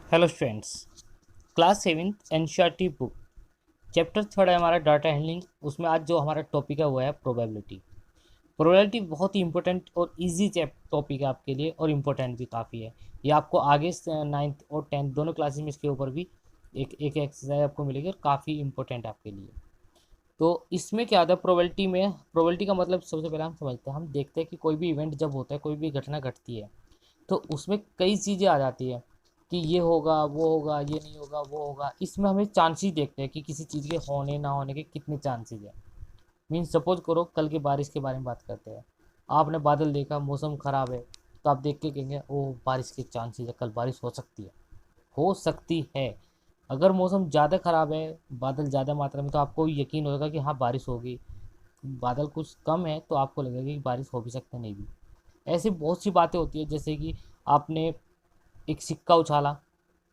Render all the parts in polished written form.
Hello students, class seventh NCERT book chapter third है हमारा data handling. उसमें आज जो हमारा टॉपिक है वो है प्रोबेबिलिटी। प्रोबेबिलिटी बहुत ही इंपॉर्टेंट और इजी टॉपिक है आपके लिए, और इम्पोर्टेंट भी काफ़ी है। ये आपको आगे नाइन्थ और टेंथ दोनों क्लासेस में इसके ऊपर भी एक एक एक्सरसाइज आपको मिलेगी और काफ़ी इंपॉर्टेंट है आपके लिए। तो इसमें क्या होता है प्रोबेबिलिटी में? प्रोबेबिलिटी का मतलब सबसे पहले हम समझते हैं, हम देखते हैं कि कोई भी इवेंट जब होता है, कोई भी घटना घटती है, तो उसमें कई चीज़ें आ जाती है कि ये होगा, वो होगा, ये नहीं होगा, वो होगा। इसमें हमें चांसेस देखते हैं कि किसी चीज़ के होने ना होने के कितने चांसेस है। मीन्स सपोज करो कल की बारिश के बारे में बात करते हैं। आपने बादल देखा, मौसम ख़राब है, तो आप देख के कहेंगे ओ बारिश के चांसेस है, कल बारिश हो सकती है। हो सकती है। अगर मौसम ज़्यादा ख़राब है, बादल ज़्यादा मात्रा में, तो आपको यकीन होगा कि हाँ बारिश होगी। बादल कुछ कम है तो आपको लगेगा कि बारिश हो भी सकता है, नहीं भी। ऐसी बहुत सी बातें होती है, जैसे कि आपने एक सिक्का उछाला।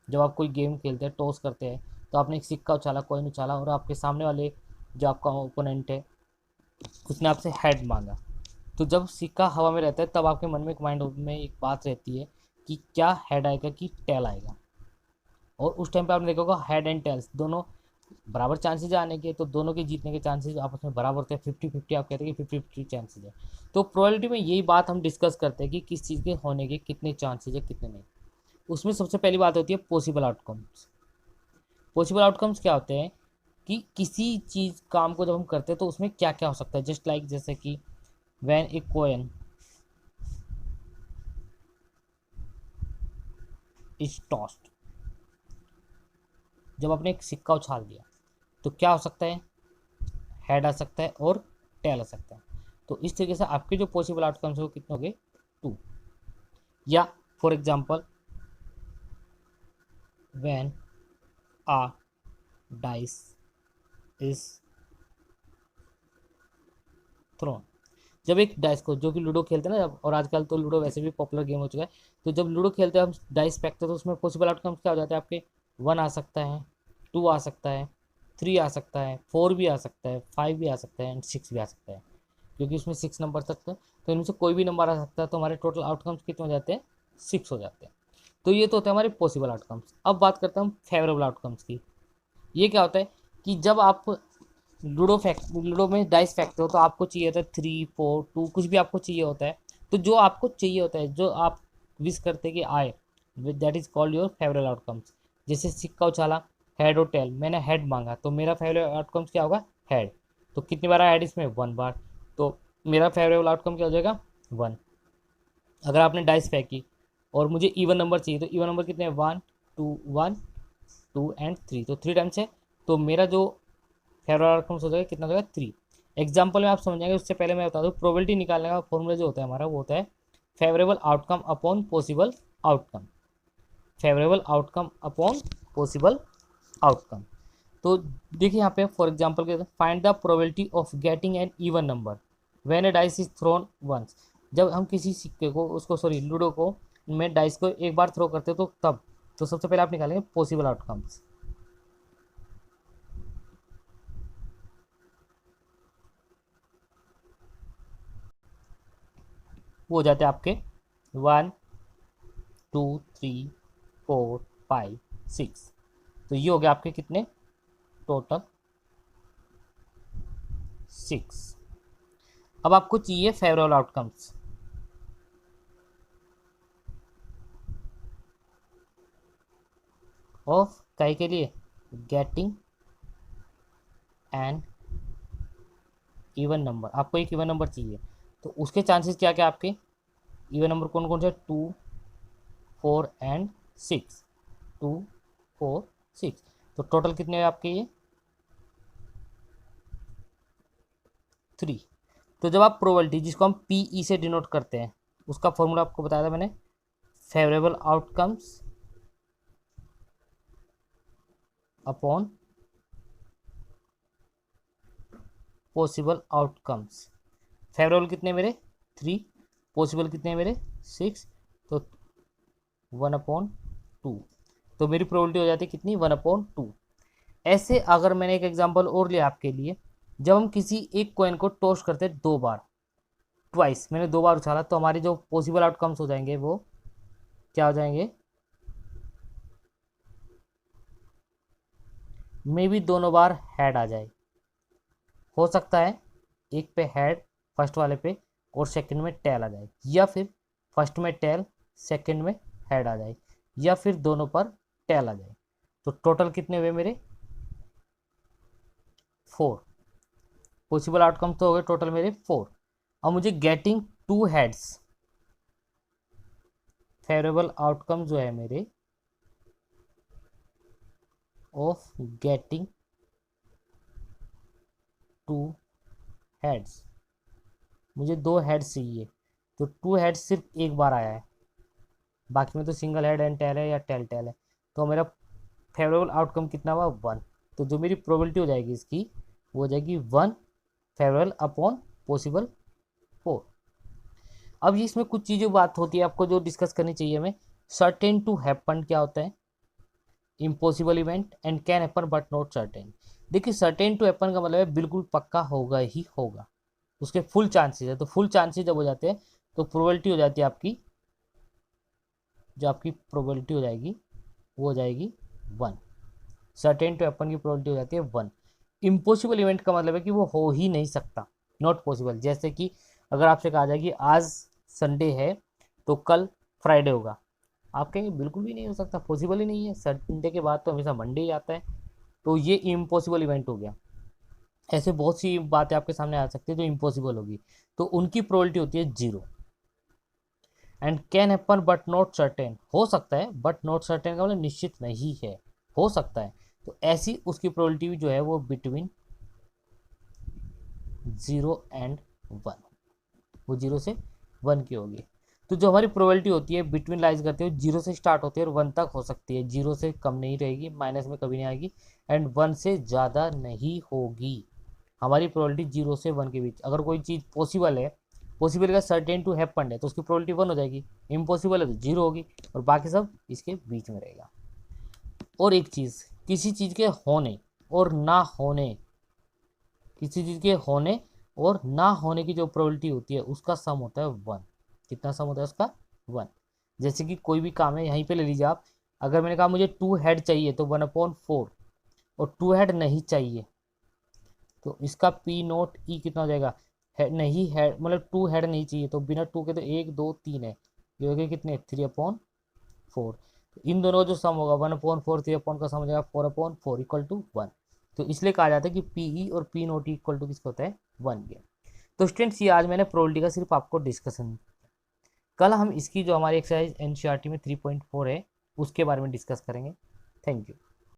जब आप कोई गेम खेलते हैं, टॉस करते हैं, तो आपने एक सिक्का उछाला, कॉइन उछाला, और आपके सामने वाले जो आपका ओपोनेंट है उसने आपसे हेड मांगा। तो जब सिक्का हवा में रहता है तब आपके मन में एक माइंड में एक बात रहती है कि क्या हेड आएगा कि टेल आएगा। और उस टाइम पे आपने देखा होगा हेड एंड टेल्स दोनों बराबर चांसेज आने के, तो दोनों के जीतने के चांसेस आपस में बराबर होते हैं। 50-50 आप कहते हैं कि 50-50 चांसेज है। तो प्रोबेबिलिटी में यही बात हम डिस्कस करते हैं कि किस चीज़ के होने के कितने चांसेज है, कितने नहीं। उसमें सबसे पहली बात होती है पॉसिबल आउटकम्स। पॉसिबल आउटकम्स क्या होते हैं कि किसी चीज़ काम को जब हम करते हैं तो उसमें क्या क्या हो सकता है। जस्ट लाइक जैसे कि when a coin is tossed, जब आपने एक सिक्का उछाल दिया तो क्या हो सकता है? हेड आ सकता है और टेल आ सकता है। तो इस तरीके से आपके जो पॉसिबल आउटकम्स है वो कितने हो गए? 2। या for example when a dice is thrown, जब एक डाइस को, जो कि लूडो खेलते हैं ना जब, और आजकल तो लूडो वैसे भी पॉपुलर गेम हो चुका है, तो जब लूडो खेलते हैं हम डाइस फेंकते हैं तो उसमें पॉसिबल आउटकम्स क्या हो जाते हैं आपके? 1 आ सकता है, 2 आ सकता है, 3 आ सकता है, 4 भी आ सकता है, 5 भी आ सकता है, एंड 6 भी आ सकता है। क्योंकि उसमें 6 नंबर तक तो इनमें से कोई भी नंबर आ सकता है, तो हमारे टोटल आउटकम्स कितने हो जाते हैं? 6 हो जाते हैं। तो ये तो होते हैं हमारे पॉसिबल आउटकम्स। अब बात करते हैं हम फेवरेबल आउटकम्स की। ये क्या होता है कि जब आप लूडो में डाइस फेंकते हो तो आपको चाहिए होता है 3 4 2, कुछ भी आपको चाहिए होता है। तो जो आपको चाहिए होता है, जो आप विश करते कि आए, that is called your favourable outcomes. जैसे सिक्का उछाला, हेड और टेल, मैंने हेड मांगा तो मेरा फेवरेबल आउटकम्स क्या होगा? हेड। तो कितनी बार हेड इसमें? 1 बार। तो मेरा फेवरेबल आउटकम क्या हो जाएगा? 1। अगर आपने डाइस फेंकी और मुझे इवन नंबर चाहिए, तो इवन नंबर कितने हैं? 1 2 1 2 एंड 3, तो 3 टाइम्स है। तो मेरा जो फेवरेट आउटकम्स हो जाएगा कितना हो जाएगा? 3। एग्जाम्पल में आप समझेंगे, उससे पहले मैं बता दूँ प्रोबेबिलिटी निकालने का फॉर्मूला जो होता है हमारा, वो होता है favourable outcome upon possible outcome. Favourable outcome upon possible outcome. तो देखिए यहाँ पे फॉर एग्जाम्पल के find the probability of getting an even number when a dice is thrown once. जब हम किसी सिक्के को, उसको सॉरी लूडो को, में डाइस को एक बार थ्रो करते हैं तो तब। तो सबसे पहले आप निकालेंगे पॉसिबल आउटकम्स। वो हो जाते हैं आपके 1 2 3 4 5 6। तो ये हो गया आपके कितने? टोटल 6। अब आपको चाहिए फेवरेबल आउटकम्स ऑफ कई के लिए? Getting an even number. आपको एक इवन नंबर चाहिए, तो उसके चांसेस क्या क्या आपके? इवन नंबर कौन कौन से? 2 4 एंड 6। 2 4 6। तो टोटल कितने हैं आपके? ये 3। तो जब आप प्रोबेबिलिटी, जिसको हम पीई से डिनोट करते हैं, उसका फॉर्मूला आपको बताया था मैंने, favourable outcomes upon possible outcomes. Favourable कितने मेरे? 3। पॉसिबल कितने मेरे? 6। तो 1/2। तो मेरी प्रोबेबिलिटी हो जाती है कितनी? 1/2। ऐसे अगर मैंने एक एग्जांपल और लिया आपके लिए, जब हम किसी एक कॉइन को टॉस करते हैं 2 बार, ट्वाइस, मैंने 2 बार उछाला, तो हमारे जो पॉसिबल आउटकम्स हो जाएंगे वो क्या हो जाएंगे? मे भी दोनों बार हेड आ जाए, हो सकता है एक पे हेड फर्स्ट वाले पे और सेकंड में टेल आ जाए, या फिर फर्स्ट में टेल सेकंड में हेड आ जाए, या फिर दोनों पर टेल आ जाए। तो टोटल कितने हुए मेरे? 4 पॉसिबल आउटकम तो हो गए टोटल मेरे 4। अब मुझे गेटिंग 2 हेड्स, फेवरेबल आउटकम जो है मेरे ऑफ गेटिंग 2 हेड्स, मुझे 2 हेड्स चाहिए। तो 2 हेड्स सिर्फ एक बार आया है, बाकी में तो सिंगल हेड एंड टेल है या टेल टेल है। तो मेरा फेवरेबल आउटकम कितना हुआ? 1। तो जो मेरी प्रोबेबिलिटी हो जाएगी इसकी, वो हो जाएगी 1 फेवरेबल अपॉन पॉसिबल 4। अब इसमें कुछ चीज़ों बात होती है आपको जो डिस्कस करनी चाहिए हमें। सर्टेन टू हैपन क्या होता है? Impossible event and can happen but not certain. देखिए सर्टेन टू हैपन का मतलब है बिल्कुल पक्का होगा ही होगा, उसके फुल चांसेस है। तो फुल चांसेस जब हो जाते हैं तो प्रोबेबिलिटी हो जाती है आपकी, जो आपकी प्रोबेबिलिटी हो जाएगी वो हो जाएगी 1। सर्टेन टू हैपन की प्रोबेबिलिटी हो जाती है 1। इम्पॉसिबल इवेंट का मतलब है कि वो हो ही नहीं सकता, नॉट पॉसिबल। जैसे कि अगर आपसे कहा जाए कि आज संडे है तो कल फ्राइडे होगा, आप कहेंगे बिल्कुल भी नहीं हो सकता, पॉसिबल ही नहीं है, संडे के बाद तो हमेशा मंडे ही आता है। तो ये इम्पॉसिबल इवेंट हो गया। ऐसे बहुत सी बातें आपके सामने आ सकती है जो इम्पॉसिबल होगी, तो उनकी प्रोबेबिलिटी होती है 0। And can happen but not certain, हो सकता है बट नॉट सर्टेन का मतलब निश्चित नहीं है, हो सकता है। तो ऐसी उसकी प्रोबेबिलिटी जो है वो बिटवीन 0 एंड 1, वो 0 से 1 की होगी। तो जो हमारी प्रोबेबिलिटी होती है बिटवीन लाइज करते हुए 0 से स्टार्ट होती है और 1 तक हो सकती है, 0 से कम नहीं रहेगी, माइनस में कभी नहीं आएगी, एंड 1 से ज़्यादा नहीं होगी। हमारी प्रोबेबिलिटी 0 से 1 के बीच। अगर कोई चीज़ पॉसिबल है, पॉसिबल का सर्टेन टू हैपन है, तो उसकी प्रोबेबिलिटी 1 हो जाएगी, इम्पॉसिबल है तो 0 होगी, और बाकी सब इसके बीच में रहेगा। और एक चीज़, किसी चीज़ के होने और ना होने, किसी चीज़ के होने और ना होने की जो प्रोबेबिलिटी होती है उसका सम होता है 1। कितना सम होता है उसका? 1। जैसे कि कोई भी काम है, यहीं पे ले लीजिए आप, अगर मैंने कहा मुझे 2 हेड चाहिए तो 1/4, और 2 हेड नहीं चाहिए तो इसका पी नोट ई कितना हो जाएगा? नहीं है, मतलब 2 हेड नहीं चाहिए तो बिना 2 के तो 1 2 3 है, ये हो गए कितने? 3/4। तो इन दोनों का जो सम होगा 1/4, 3 का सम हो जाएगा 4/4 इक्वल टू 1। तो इसलिए कहा जाता है कि पी ई और पी नोट इक्वल टू किसका होता है? 1 के। तो स्टूडेंट्स ये आज मैंने प्रोबेबिलिटी का सिर्फ आपको डिस्कशन, कल हम इसकी जो हमारी एक्सरसाइज एनसीईआरटी में 3.4 है उसके बारे में डिस्कस करेंगे। Thank you.